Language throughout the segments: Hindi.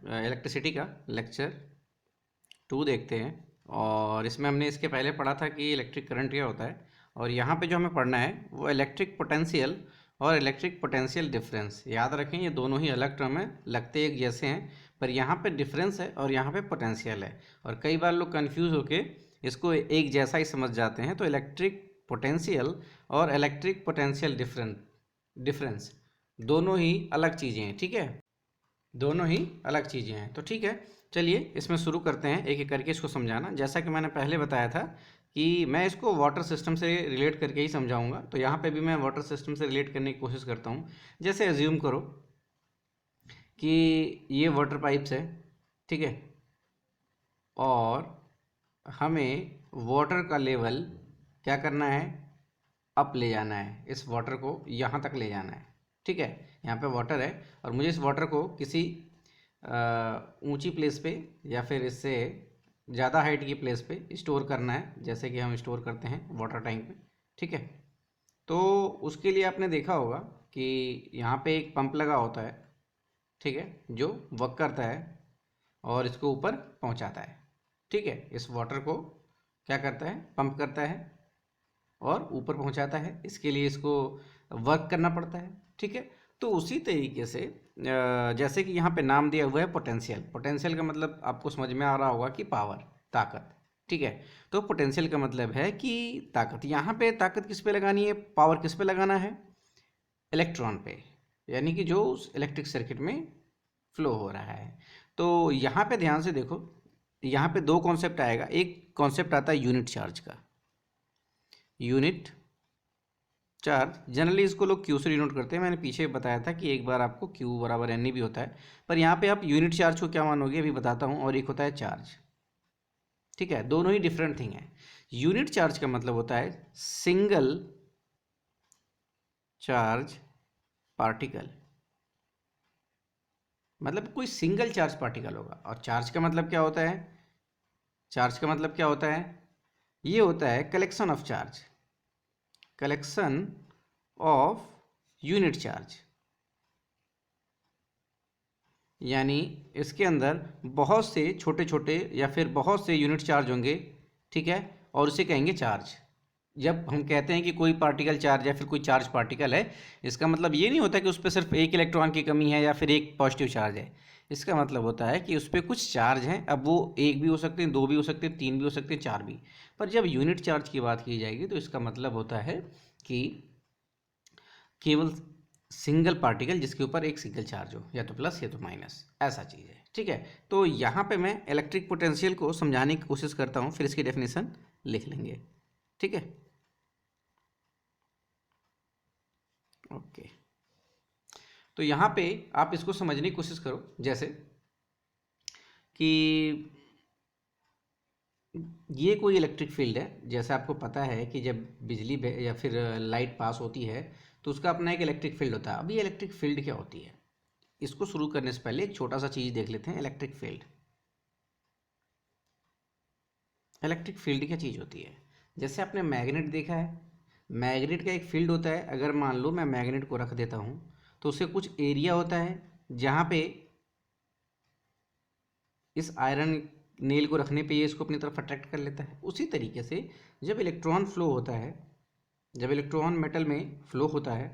इलेक्ट्रिसिटी का लेक्चर 2 देखते हैं। और इसमें हमने इसके पहले पढ़ा था कि इलेक्ट्रिक करंट क्या होता है, और यहाँ पे जो हमें पढ़ना है वो इलेक्ट्रिक पोटेंशियल और इलेक्ट्रिक पोटेंशियल डिफरेंस। याद रखें ये दोनों ही अलग टर्म है, लगते एक जैसे हैं, पर यहाँ पे डिफरेंस है और यहाँ पे पोटेंशियल है। और कई बार लोग कंफ्यूज होके इसको एक जैसा ही समझ जाते हैं। तो इलेक्ट्रिक पोटेंशियल और इलेक्ट्रिक पोटेंशियल डिफरेंस दोनों ही अलग चीज़ें हैं, ठीक है, दोनों ही अलग चीज़ें हैं। तो ठीक है, चलिए इसमें शुरू करते हैं एक एक करके इसको समझाना। जैसा कि मैंने पहले बताया था कि मैं इसको वाटर सिस्टम से रिलेट करके ही समझाऊंगा, तो यहाँ पे भी मैं वाटर सिस्टम से रिलेट करने की कोशिश करता हूँ। जैसे एज्यूम करो कि ये वाटर पाइप्स है, ठीक है, और हमें वाटर का लेवल क्या करना है, अप ले जाना है, इस वाटर को यहाँ तक ले जाना है, ठीक है। यहाँ पे वाटर है और मुझे इस वाटर को किसी ऊंची प्लेस पे या फिर इससे ज़्यादा हाइट की प्लेस पे स्टोर करना है, जैसे कि हम स्टोर करते हैं वाटर टैंक में, ठीक है। तो उसके लिए आपने देखा होगा कि यहाँ पे एक पंप लगा होता है, ठीक है, जो वर्क करता है और इसको ऊपर पहुँचाता है, ठीक है। इस वाटर को क्या करता है, पंप करता है और ऊपर पहुँचाता है। इसके लिए इसको वर्क करना पड़ता है, ठीक है। तो उसी तरीके से जैसे कि यहाँ पे नाम दिया हुआ है पोटेंशियल। पोटेंशियल का मतलब आपको समझ में आ रहा होगा कि पावर, ताकत, ठीक है। तो पोटेंशियल का मतलब है कि ताकत। यहाँ पे ताकत किस पे लगानी है, पावर किस पे लगाना है, इलेक्ट्रॉन पे, यानी कि जो उस इलेक्ट्रिक सर्किट में फ्लो हो रहा है। तो यहाँ पे ध्यान से देखो, यहाँ पे दो कॉन्सेप्ट आएगा। एक कॉन्सेप्ट आता है यूनिट चार्ज का। यूनिट चार्ज जनरली इसको लोग क्यू से डिनोट करते हैं। मैंने पीछे बताया था कि एक बार आपको क्यू बराबर एन भी होता है, पर यहाँ पे आप यूनिट चार्ज को क्या मानोगे अभी बताता हूँ। और एक होता है चार्ज, ठीक है, दोनों ही डिफरेंट थिंग है। यूनिट चार्ज का मतलब होता है सिंगल चार्ज पार्टिकल, मतलब कोई सिंगल चार्ज पार्टिकल होगा। और चार्ज का मतलब क्या होता है, चार्ज का मतलब क्या होता है, ये होता है collection of charge, collection of unit charge. यानी इसके अंदर बहुत से छोटे छोटे या फिर बहुत से यूनिट चार्ज होंगे, ठीक है, और उसे कहेंगे चार्ज। जब हम कहते हैं कि कोई पार्टिकल चार्ज या फिर कोई चार्ज पार्टिकल है, इसका मतलब ये नहीं होता कि उस पर सिर्फ एक इलेक्ट्रॉन की कमी है या फिर एक पॉजिटिव चार्ज है। इसका मतलब होता है कि उस पर कुछ चार्ज हैं। अब वो एक भी हो सकते हैं, दो भी हो सकते हैं, तीन भी हो सकते हैं, चार भी। पर जब यूनिट चार्ज की बात की जाएगी तो इसका मतलब होता है कि केवल सिंगल पार्टिकल जिसके ऊपर एक सिंगल चार्ज हो, या तो प्लस या तो माइनस, ऐसा चीज़ है, ठीक है। तो यहाँ पे मैं इलेक्ट्रिक पोटेंशियल को समझाने की कोशिश करता हूँ, फिर इसकी डेफिनेशन लिख लेंगे, ठीक है। ओके, तो यहाँ पे आप इसको समझने की कोशिश करो। जैसे कि ये कोई इलेक्ट्रिक फील्ड है, जैसे आपको पता है कि जब बिजली या फिर लाइट पास होती है तो उसका अपना एक इलेक्ट्रिक फील्ड होता है। अब ये इलेक्ट्रिक फील्ड क्या होती है, इसको शुरू करने से पहले एक छोटा सा चीज़ देख लेते हैं। इलेक्ट्रिक फील्ड, इलेक्ट्रिक फील्ड क्या चीज़ होती है। जैसे आपने मैग्नेट देखा है, मैग्नेट का एक फील्ड होता है। अगर मान लो मैं मैग्नेट को रख देता हूँ तो उससे कुछ एरिया होता है जहाँ पे इस आयरन नेल को रखने पे ये इसको अपनी तरफ अट्रैक्ट कर लेता है। उसी तरीके से जब इलेक्ट्रॉन फ्लो होता है, जब इलेक्ट्रॉन मेटल में फ्लो होता है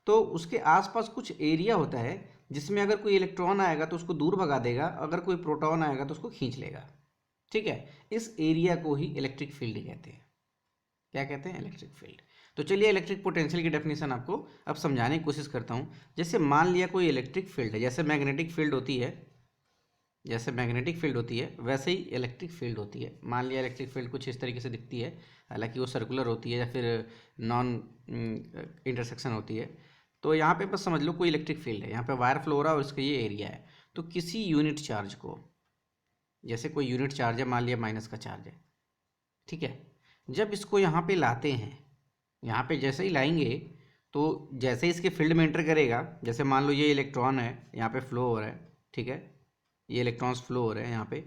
तो उसके आसपास कुछ एरिया होता है जिसमें अगर कोई इलेक्ट्रॉन आएगा तो उसको दूर भगा देगा, अगर कोई प्रोटॉन आएगा तो उसको खींच लेगा, ठीक है। इस एरिया को ही इलेक्ट्रिक फील्ड कहते हैं। क्या कहते हैं, इलेक्ट्रिक फील्ड। तो चलिए इलेक्ट्रिक पोटेंशियल की डेफिनेशन आपको अब समझाने की कोशिश करता हूँ। जैसे मान लिया कोई इलेक्ट्रिक फील्ड है, जैसे मैग्नेटिक फील्ड होती है, जैसे मैग्नेटिक फील्ड होती है वैसे ही इलेक्ट्रिक फील्ड होती है। मान लिया इलेक्ट्रिक फील्ड कुछ इस तरीके से दिखती है, हालांकि वो सर्कुलर होती है या फिर नॉन इंटरसेक्शन होती है। तो यहाँ पे बस समझ लो कोई इलेक्ट्रिक फील्ड है, यहाँ पे वायर फ्लो हो रहा है और इसका ये एरिया है। तो किसी यूनिट चार्ज को, जैसे कोई यूनिट चार्ज है, मान लिया माइनस का चार्ज है, ठीक है, जब इसको यहाँ पे लाते हैं, यहाँ पे जैसे ही लाएंगे तो जैसे ही इसके फील्ड में एंटर करेगा, जैसे मान लो ये इलेक्ट्रॉन है यहाँ पे फ्लो हो रहा है, ठीक है, ये इलेक्ट्रॉन्स फ्लो हो रहे हैं यहाँ पे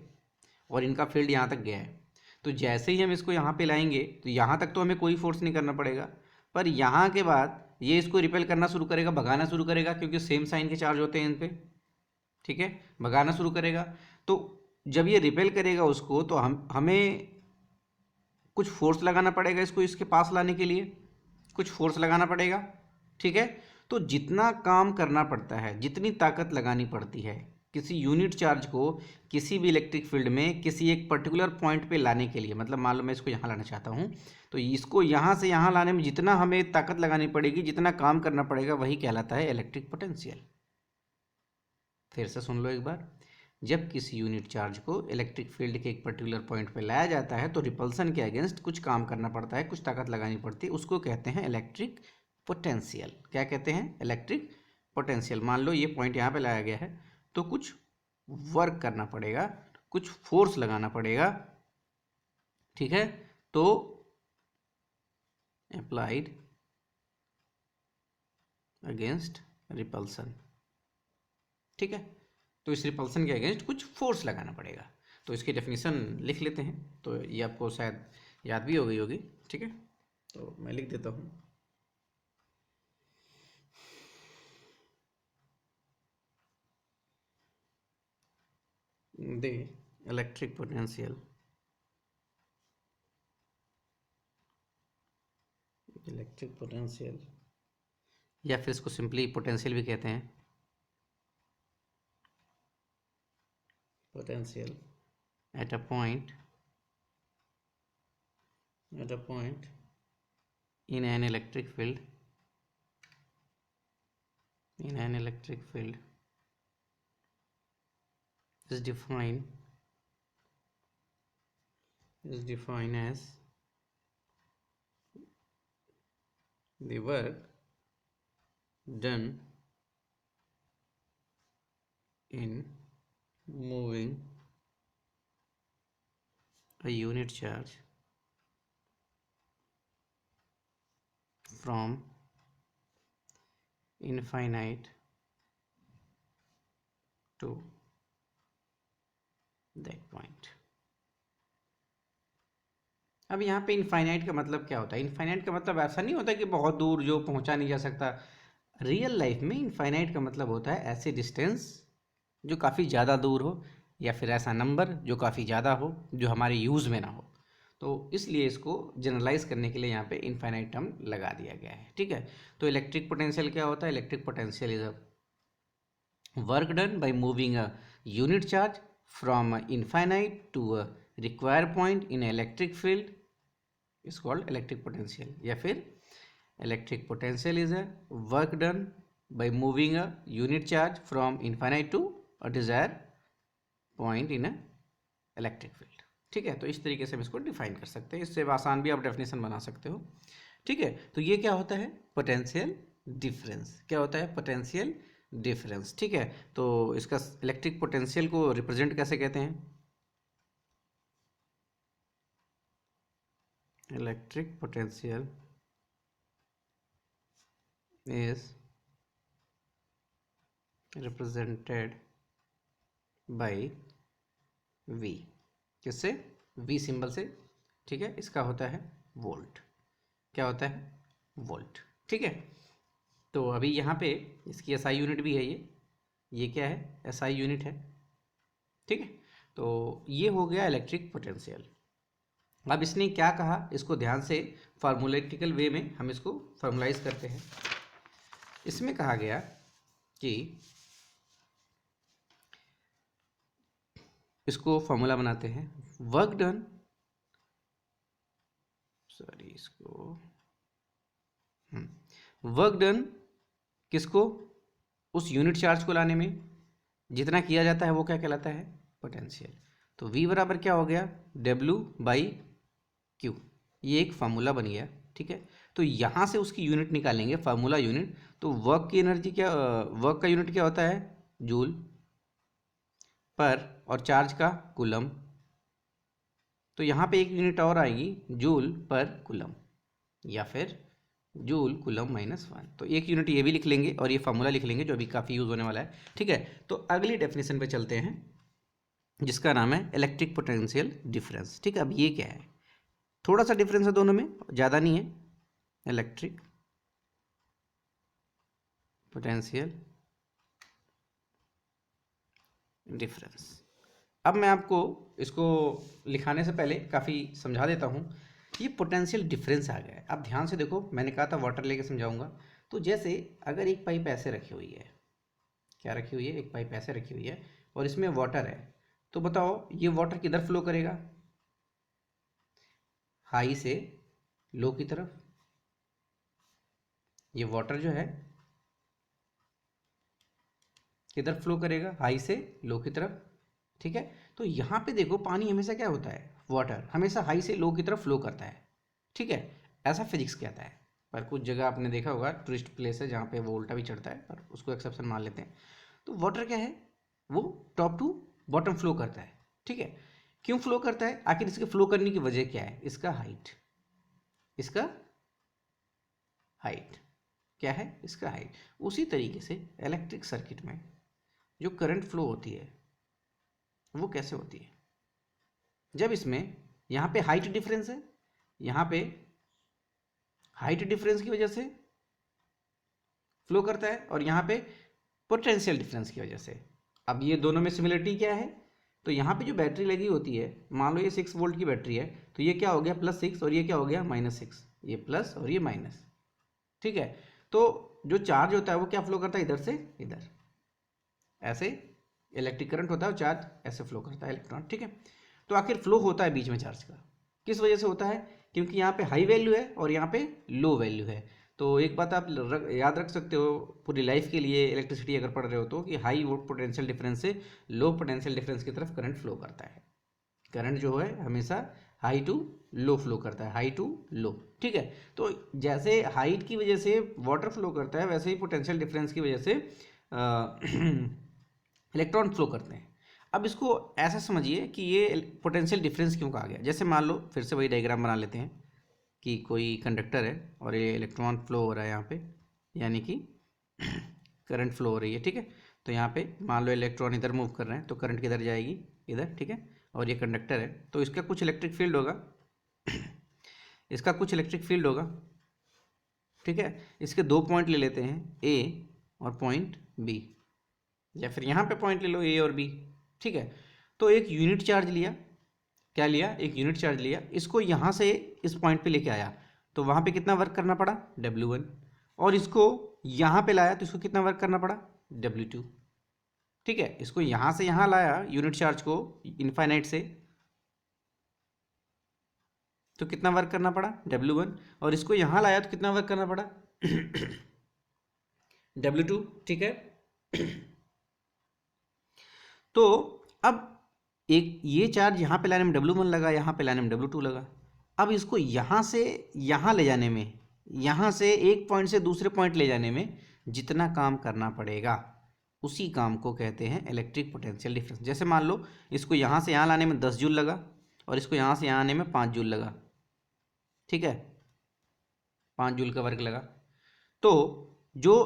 और इनका फील्ड यहाँ तक गया है। तो जैसे ही हम इसको यहाँ पे लाएंगे तो यहाँ तक तो हमें कोई फोर्स नहीं करना पड़ेगा, पर यहाँ के बाद ये इसको रिपेल करना शुरू करेगा, भगाना शुरू करेगा, क्योंकि सेम साइन के चार्ज होते हैं इन पे, ठीक है, भगाना शुरू करेगा। तो जब ये रिपेल करेगा उसको, तो हमें कुछ फोर्स लगाना पड़ेगा इसको इसके पास लाने के लिए, कुछ फोर्स लगाना पड़ेगा। ठीक है, तो जितना काम करना पड़ता है, जितनी ताकत लगानी पड़ती है किसी यूनिट चार्ज को किसी भी इलेक्ट्रिक फील्ड में किसी एक पर्टिकुलर पॉइंट पे लाने के लिए, मतलब मान लो मैं इसको यहाँ लाना चाहता हूँ, तो इसको यहाँ से यहाँ लाने में जितना हमें ताकत लगानी पड़ेगी, जितना काम करना पड़ेगा, वही कहलाता है इलेक्ट्रिक पोटेंशियल। फिर से सुन लो एक बार, जब किसी यूनिट चार्ज को इलेक्ट्रिक फील्ड के एक पर्टिकुलर पॉइंट पे लाया जाता है तो रिपल्सन के अगेंस्ट कुछ काम करना पड़ता है, कुछ ताकत लगानी पड़ती है, उसको कहते हैं इलेक्ट्रिक पोटेंशियल। क्या कहते हैं? Electric potential. मान लो ये पॉइंट यहाँ पे लाया गया है, तो कुछ वर्क करना पड़ेगा, कुछ फोर्स लगाना पड़ेगा। ठीक है, तो अप्लाइड अगेंस्ट रिपल्सन। ठीक है, तो इस रिपल्सन के अगेंस्ट कुछ फोर्स लगाना पड़ेगा। तो इसकी डेफिनेशन लिख लेते हैं, तो ये आपको शायद याद भी हो गई होगी। ठीक है, तो मैं लिख देता हूँ। the electric potential या फिर इसको सिंपली पोटेंशियल भी कहते हैं, potential at a point in an electric field is defined as the work done in moving a unit charge from infinite to that point। अब यहाँ पे इनफाइनाइट का मतलब क्या होता है? इनफाइनाइट का मतलब ऐसा नहीं होता कि बहुत दूर जो पहुँचा नहीं जा सकता। रियल लाइफ में इनफाइनाइट का मतलब होता है ऐसे डिस्टेंस जो काफ़ी ज़्यादा दूर हो, या फिर ऐसा नंबर जो काफ़ी ज़्यादा हो, जो हमारे यूज़ में ना हो। तो इसलिए इसको जनरलाइज करने के लिए यहाँ पे इनफाइनाइट टर्म लगा दिया गया है। ठीक है, तो इलेक्ट्रिक पोटेंशियल क्या होता है? Electric potential is a work done by moving a unit charge from infinite to a require point in electric field is called electric potential। या फिर electric potential is a work done by moving a unit charge from infinite to a desired point in a electric field। ठीक है, तो इस तरीके से हम इसको डिफाइन कर सकते हैं, इससे आसान भी आप डेफिनेशन बना सकते हो। ठीक है, तो ये क्या होता है? Potential difference. क्या होता है? Potential difference. ठीक है, तो इसका इलेक्ट्रिक पोटेंशियल को रिप्रेजेंट कैसे कहते हैं? Electric potential is represented by V। किससे? V सिंबल से। ठीक है, इसका होता है वोल्ट। क्या होता है? वोल्ट। ठीक है, तो अभी यहाँ पे इसकी SI यूनिट भी है, ये क्या है? SI यूनिट है। ठीक है, तो ये हो गया इलेक्ट्रिक पोटेंशियल। अब इसने क्या कहा, इसको ध्यान से फार्मूलेटिकल वे में हम इसको फॉर्मुलाइज करते हैं। इसमें कहा गया कि इसको फॉर्मूला बनाते हैं, वर्क डन, वर्क डन किसको? उस यूनिट चार्ज को लाने में जितना किया जाता है वो क्या कहलाता है? पोटेंशियल। तो V बराबर क्या हो गया? W/Q। ये एक फार्मूला बन गया। ठीक है, तो यहाँ से उसकी यूनिट निकालेंगे, फार्मूला यूनिट। तो वर्क की एनर्जी क्या, वर्क का यूनिट क्या होता है? जूल पर, और चार्ज का कूलम। तो यहाँ पे एक यूनिट और आएगी, जूल पर कूलम, या फिर जूल कूलम -1। तो एक यूनिट ये भी लिख लेंगे और ये फार्मूला लिख लेंगे जो अभी काफ़ी यूज़ होने वाला है। ठीक है, तो अगली डेफिनेशन पे चलते हैं जिसका नाम है इलेक्ट्रिक पोटेंशियल डिफरेंस। ठीक है, अब ये क्या है? थोड़ा सा डिफरेंस है दोनों में, ज़्यादा नहीं है। Electric potential difference. अब मैं आपको इसको लिखाने से पहले काफ़ी समझा देता हूँ। ये पोटेंशियल डिफरेंस आ गया है। अब ध्यान से देखो, मैंने कहा था वाटर लेके समझाऊंगा। तो जैसे अगर एक पाइप ऐसे रखी हुई है, क्या रखी हुई है, एक पाइप ऐसे रखी हुई है और इसमें वाटर है, तो बताओ ये वाटर किधर फ्लो करेगा? हाई से लो की तरफ। ये वाटर जो है किधर फ्लो करेगा? हाई से लो की तरफ। ठीक है, तो यहाँ पे देखो पानी हमेशा क्या होता है, वाटर हमेशा हाई से लो की तरफ फ्लो करता है। ठीक है, ऐसा फिजिक्स कहता है। पर कुछ जगह आपने देखा होगा टूरिस्ट प्लेस है जहाँ पे वो उल्टा भी चढ़ता है, पर उसको एक्सेप्शन मान लेते हैं। तो वाटर क्या है, वो टॉप टू बॉटम फ्लो करता है। ठीक है, क्यों फ्लो करता है, आखिर इसके फ्लो करने की वजह क्या है? इसका हाइट, इसका हाइट क्या है, इसका हाइट। उसी तरीके से इलेक्ट्रिक सर्किट में जो करंट फ्लो होती है वो कैसे होती है? जब इसमें यहाँ पे हाइट डिफरेंस है, यहाँ पे हाइट डिफरेंस की वजह से फ्लो करता है, और यहाँ पे पोटेंशियल डिफरेंस की वजह से। अब ये दोनों में सिमिलरिटी क्या है? तो यहाँ पे जो बैटरी लगी होती है, मान लो ये 6 वोल्ट की बैटरी है, तो ये क्या हो गया +6 और ये क्या हो गया -6, ये प्लस और ये माइनस। ठीक है, तो जो चार्ज होता है वो क्या फ्लो करता है, इधर से इधर। ऐसे इलेक्ट्रिक करंट होता है और चार्ज ऐसे फ्लो करता है, इलेक्ट्रॉन। ठीक है, तो आखिर फ्लो होता है बीच में चार्ज का, किस वजह से होता है? क्योंकि यहाँ पे हाई वैल्यू है और यहाँ पे लो वैल्यू है। तो एक बात आप याद रख सकते हो पूरी लाइफ के लिए, इलेक्ट्रिसिटी अगर पढ़ रहे हो तो, कि हाई पोटेंशियल डिफरेंस से लो पोटेंशियल डिफरेंस की तरफ करंट फ्लो करता है। करंट जो है हमेशा हाई टू लो फ्लो करता है, हाई टू लो। ठीक है, तो जैसे हाइट की वजह से वाटर फ्लो करता है, वैसे ही पोटेंशियल डिफरेंस की वजह से इलेक्ट्रॉन फ्लो करते हैं। अब इसको ऐसा समझिए कि ये पोटेंशियल डिफरेंस क्यों कहा गया। जैसे मान लो, फिर से वही डायग्राम बना लेते हैं कि कोई कंडक्टर है और ये इलेक्ट्रॉन फ्लो हो रहा है यहाँ पे, यानी कि करंट फ्लो हो रही है। ठीक है, तो यहाँ पे मान लो इलेक्ट्रॉन इधर मूव कर रहे हैं, तो करंट किधर जाएगी, इधर। ठीक है, और ये कंडक्टर है तो इसका कुछ इलेक्ट्रिक फील्ड होगा, इसका कुछ इलेक्ट्रिक फील्ड होगा। ठीक है, इसके 2 पॉइंट ले लेते हैं, ए और पॉइंट बी, या फिर यहाँ पे पॉइंट ले लो ए और बी। ठीक है, तो एक यूनिट चार्ज लिया, क्या लिया, एक यूनिट चार्ज लिया, इसको यहाँ से इस पॉइंट पे लेके आया, तो वहाँ पे कितना वर्क करना पड़ा, W1। और इसको यहाँ पे लाया तो इसको कितना वर्क करना पड़ा, W2। ठीक है, इसको यहाँ से यहाँ लाया यूनिट चार्ज को इनफाइनाइट से, तो कितना वर्क करना पड़ा, W1। और इसको यहाँ लाया तो कितना वर्क करना पड़ा, W2। ठीक है, तो अब एक ये चार्ज यहाँ पे लाने में W1 लगा, यहाँ पे लाने में W2 लगा। अब इसको यहाँ से यहाँ ले जाने में, यहाँ से एक पॉइंट से दूसरे पॉइंट ले जाने में जितना काम करना पड़ेगा, उसी काम को कहते हैं इलेक्ट्रिक पोटेंशियल डिफरेंस। जैसे मान लो इसको यहाँ से यहाँ लाने में 10 जूल लगा और इसको यहाँ से यहाँ आने में 5 जूल लगा। ठीक है, 5 जूल का वर्क लगा। तो जो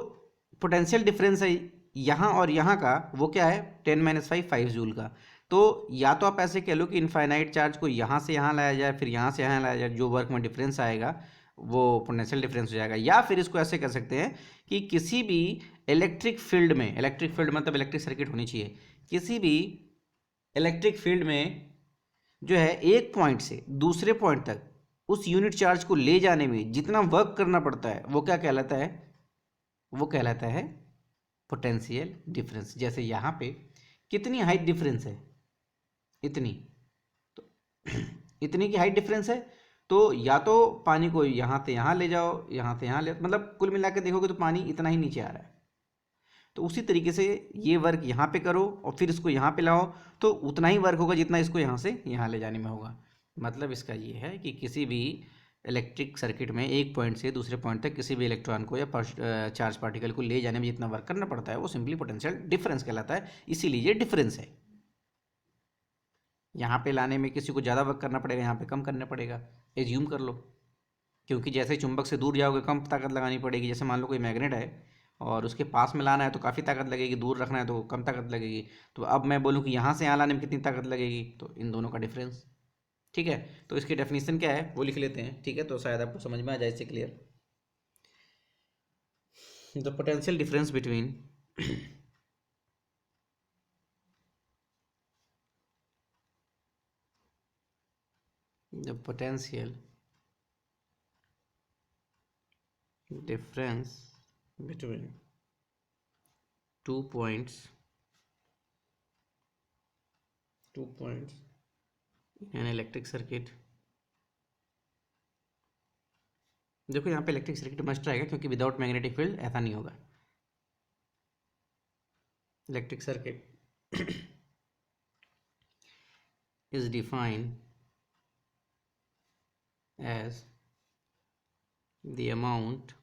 पोटेंशियल डिफरेंस है यहाँ और यहाँ का, वो क्या है, 10 - 5 जूल का। तो या तो आप ऐसे कह लो कि इनफाइनाइट चार्ज को यहाँ से यहाँ लाया जाए, फिर यहाँ से यहाँ लाया जाए, जो वर्क में डिफरेंस आएगा वो पोटेंशियल डिफरेंस हो जाएगा। या फिर इसको ऐसे कह सकते हैं कि किसी भी इलेक्ट्रिक फील्ड में, इलेक्ट्रिक फील्ड मतलब इलेक्ट्रिक सर्किट होनी चाहिए, किसी भी इलेक्ट्रिक फील्ड में जो है एक पॉइंट से दूसरे पॉइंट तक उस यूनिट चार्ज को ले जाने में जितना वर्क करना पड़ता है, वो क्या कहलाता है, वो कहलाता है पोटेंशियल डिफरेंस। जैसे यहाँ पे कितनी हाइट डिफरेंस है, इतनी, तो इतनी की हाइट डिफरेंस है, तो या तो पानी को यहाँ से यहाँ ले जाओ, यहाँ से यहाँ ले, मतलब कुल मिला के देखोगे तो पानी इतना ही नीचे आ रहा है। तो उसी तरीके से ये वर्क यहाँ पे करो और फिर इसको यहाँ पे लाओ, तो उतना ही वर्क होगा जितना इसको यहाँ से यहाँ ले जाने में होगा। मतलब इसका ये है कि किसी भी इलेक्ट्रिक सर्किट में एक पॉइंट से दूसरे पॉइंट तक किसी भी इलेक्ट्रॉन को या चार्ज पार्टिकल को ले जाने में जितना वर्क करना पड़ता है वो सिंपली पोटेंशियल डिफरेंस कहलाता है। इसीलिए ये डिफरेंस है। यहाँ पे लाने में किसी को ज़्यादा वर्क करना पड़ेगा, यहाँ पे कम करना पड़ेगा, एज्यूम कर लो। क्योंकि जैसे ही चुंबक से दूर जाओगे कम ताकत लगानी पड़ेगी। जैसे मान लो कोई मैग्नेट है और उसके पास में लाना है तो काफ़ी ताकत लगेगी, दूर रखना है तो कम ताकत लगेगी। तो अब मैं बोलूँ कि यहाँ से यहाँ लाने में कितनी ताकत लगेगी, तो इन दोनों का डिफरेंस। ठीक है, तो इसकी डेफिनेशन क्या है वो लिख लेते हैं। ठीक है, तो शायद आपको समझ में आ जाए इससे clear. The potential difference between the potential difference between 2 points in an electric circuit. देखो यहाँ पे इलेक्ट्रिक सर्किट मस्ट आएगा क्योंकि विदाउट मैग्नेटिक फील्ड ऐसा नहीं होगा। Electric circuit is defined as the amount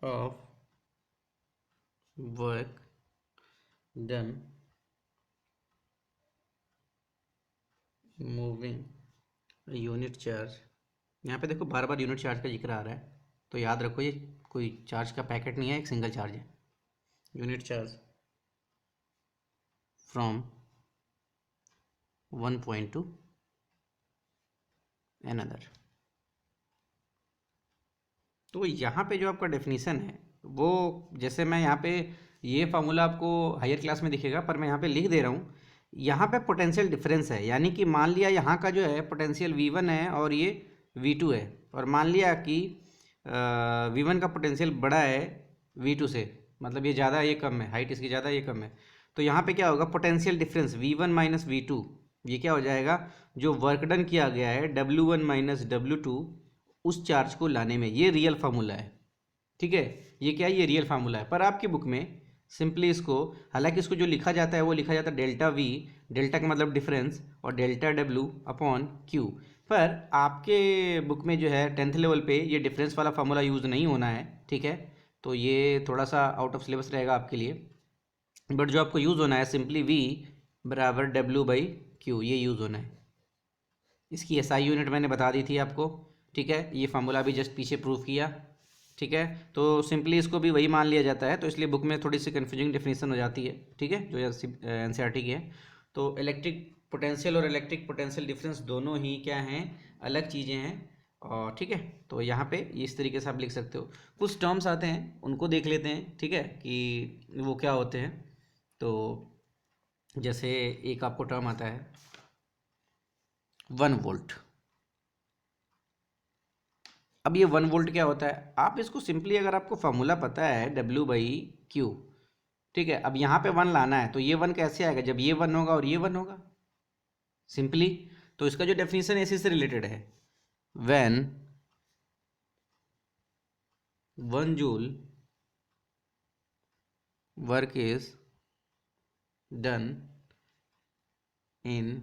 of work done moving a unit charge। यहाँ पे देखो बार बार यूनिट चार्ज का जिक्र आ रहा है, तो याद रखो ये कोई चार्ज का पैकेट नहीं है, एक सिंगल चार्ज है। Unit charge from one point two another. तो यहाँ पे जो आपका डेफिनेशन है वो, जैसे मैं यहाँ पे ये फार्मूला आपको हायर क्लास में दिखेगा, पर मैं यहाँ पे लिख दे रहा हूँ। यहाँ पे पोटेंशियल डिफरेंस है, यानी कि मान लिया यहाँ का जो है पोटेंशियल V1 है और ये V2 है, और मान लिया कि V1 का पोटेंशियल बड़ा है V2 से, मतलब ये ज़्यादा ये कम है, हाइट इसकी ज़्यादा ये कम है। तो यहाँ पे क्या होगा, potential difference V1 minus V2, ये क्या हो जाएगा, जो वर्क डन किया गया है W1 माइनस W2 उस चार्ज को लाने में, ये रियल फार्मूला है। ठीक है, ये क्या है, ये रियल फार्मूला है। पर आपकी बुक में सिंपली इसको, हालांकि इसको जो लिखा जाता है वो लिखा जाता है डेल्टा V, डेल्टा का मतलब डिफरेंस, और डेल्टा W अपॉन Q। पर आपके बुक में जो है 10th लेवल पे ये डिफरेंस वाला फार्मूला यूज़ नहीं होना है। ठीक है, तो ये थोड़ा सा आउट ऑफ सिलेबस रहेगा आपके लिए। बट जो आपको यूज़ होना है सिंपली V बराबर W/Q, ये यूज़ होना है। इसकी SI यूनिट मैंने बता दी थी आपको। ठीक है, ये फार्मूला भी जस्ट पीछे प्रूफ किया। ठीक है, तो सिंपली इसको भी वही मान लिया जाता है, तो इसलिए बुक में थोड़ी सी कन्फ्यूजिंग डेफिनेशन हो जाती है। ठीक है, जो NCERT की है। तो इलेक्ट्रिक पोटेंशियल और इलेक्ट्रिक पोटेंशियल डिफरेंस दोनों ही क्या हैं, अलग चीज़ें हैं। और ठीक है, तो यहाँ पे इस तरीके से आप लिख सकते हो। कुछ टर्म्स आते हैं उनको देख लेते हैं, ठीक है, कि वो क्या होते हैं। तो जैसे एक आपको टर्म आता है 1 वोल्ट। अब ये 1 वोल्ट क्या होता है, आप इसको सिंपली, अगर आपको फार्मूला पता है W/Q, ठीक है, अब यहाँ पे 1 लाना है, तो ये 1 कैसे आएगा, जब ये 1 होगा और ये 1 होगा सिंपली। तो इसका जो डेफिनेशन है इसी से रिलेटेड है। When 1 joule work is done in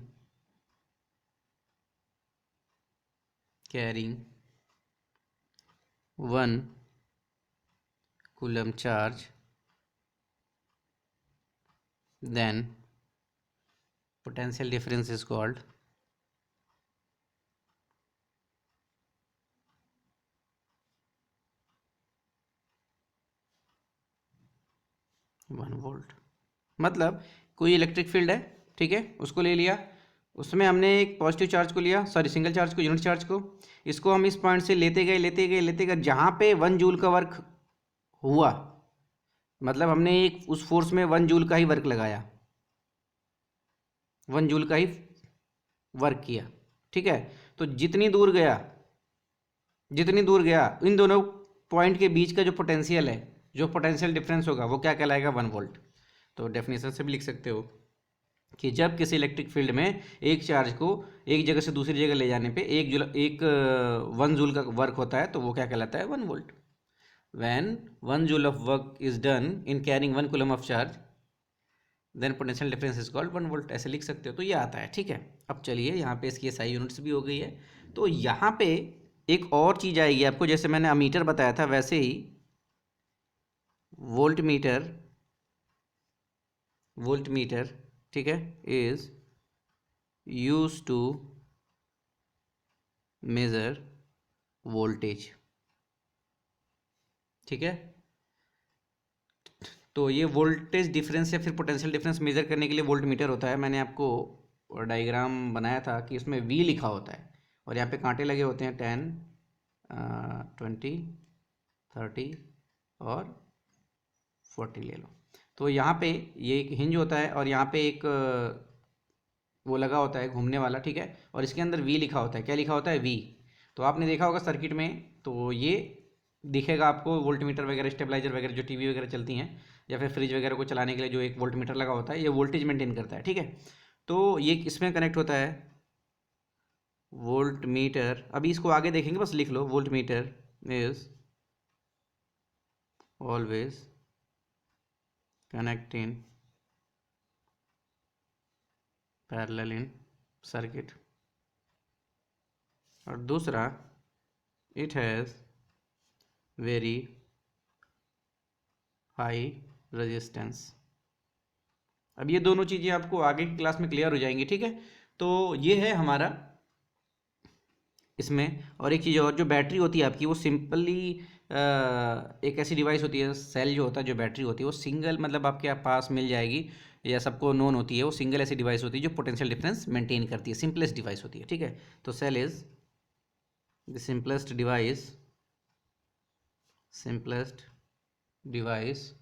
carrying 1 coulomb charge, then potential difference is called 1 volt. मतलब कोई इलेक्ट्रिक फील्ड है, ठीक है, उसको ले लिया, उसमें हमने एक पॉजिटिव चार्ज को लिया, सॉरी सिंगल चार्ज को, यूनिट चार्ज को, इसको हम इस पॉइंट से लेते गए लेते गए लेते गए, जहाँ पे 1 जूल का वर्क हुआ, मतलब हमने एक उस फोर्स में 1 जूल का ही वर्क लगाया, 1 जूल का ही वर्क किया। ठीक है, तो जितनी दूर गया इन दोनों पॉइंट के बीच का जो पोटेंशियल है, जो पोटेंशियल डिफरेंस होगा, वो क्या कहलाएगा, 1 वोल्ट। तो डेफिनेशन से भी लिख सकते हो कि जब किसी इलेक्ट्रिक फील्ड में एक चार्ज को एक जगह से दूसरी जगह ले जाने पे 1 जूल का वर्क होता है, तो वो क्या कहलाता है, 1 volt. When 1 joule of work is done in carrying 1 coulomb of charge, then potential difference is called 1 volt, ऐसे लिख सकते हो। तो ये आता है। ठीक है, अब चलिए यहाँ पे इसकी SI यूनिट्स भी हो गई है। तो यहाँ पे एक और चीज़ आएगी आपको, जैसे मैंने अमीटर बताया था वैसे ही वोल्ट मीटर, ठीक है, is use to measure voltage. ठीक है, तो ये वोल्टेज डिफरेंस या फिर पोटेंशियल डिफरेंस मेजर करने के लिए वोल्ट मीटर होता है। मैंने आपको डायग्राम बनाया था कि इसमें V लिखा होता है और यहाँ पे कांटे लगे होते हैं 10, 20, 30 और 40 ले लो। तो यहाँ पे ये एक हिंज होता है और यहाँ पे एक वो लगा होता है घूमने वाला, ठीक है, और इसके अंदर वी लिखा होता है। क्या लिखा होता है? वी। तो आपने देखा होगा सर्किट में, तो ये दिखेगा आपको वोल्टमीटर वगैरह, स्टेबलाइजर वगैरह जो टीवी वगैरह चलती हैं, या फिर फ्रिज वगैरह को चलाने के लिए जो एक वोल्टमीटर लगा होता है, ये वोल्टेज मेंटेन करता है, ठीक है। तो ये इसमें कनेक्ट होता है वोल्ट मीटर। अभी इसको आगे देखेंगे, बस लिख लो, volt meter is always connect in parallel in circuit. और दूसरा, it has very high resistance. अब ये दोनों चीज़ें आपको आगे की क्लास में क्लियर हो जाएंगी, ठीक है। तो ये है हमारा इसमें। और एक चीज़ और, जो बैटरी होती है आपकी, वो सिंपली एक ऐसी डिवाइस होती है, सेल जो होता है, जो बैटरी होती है वो सिंगल, मतलब आपके पास मिल जाएगी या सबको नोन होती है, वो सिंगल ऐसी डिवाइस होती है जो पोटेंशियल डिफरेंस मेंटेन करती है, सिंपलेस्ट डिवाइस होती है, ठीक है। तो cell is the simplest device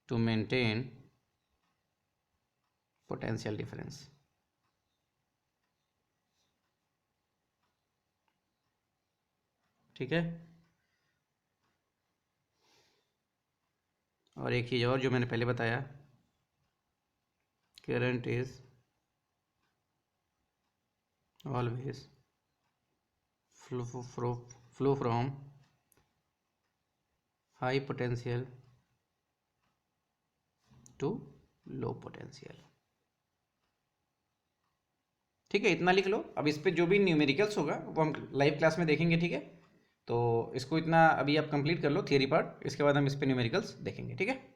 to maintain potential difference. ठीक है। और एक चीज़ और जो मैंने पहले बताया, current is always flow from high potential to low potential. ठीक है, इतना लिख लो। अब इस पे जो भी न्यूमेरिकल्स होगा वो हम लाइव क्लास में देखेंगे, ठीक है। तो इसको इतना अभी आप कंप्लीट कर लो थियरी पार्ट, इसके बाद हम इस पे न्यूमेरिकल्स देखेंगे, ठीक है।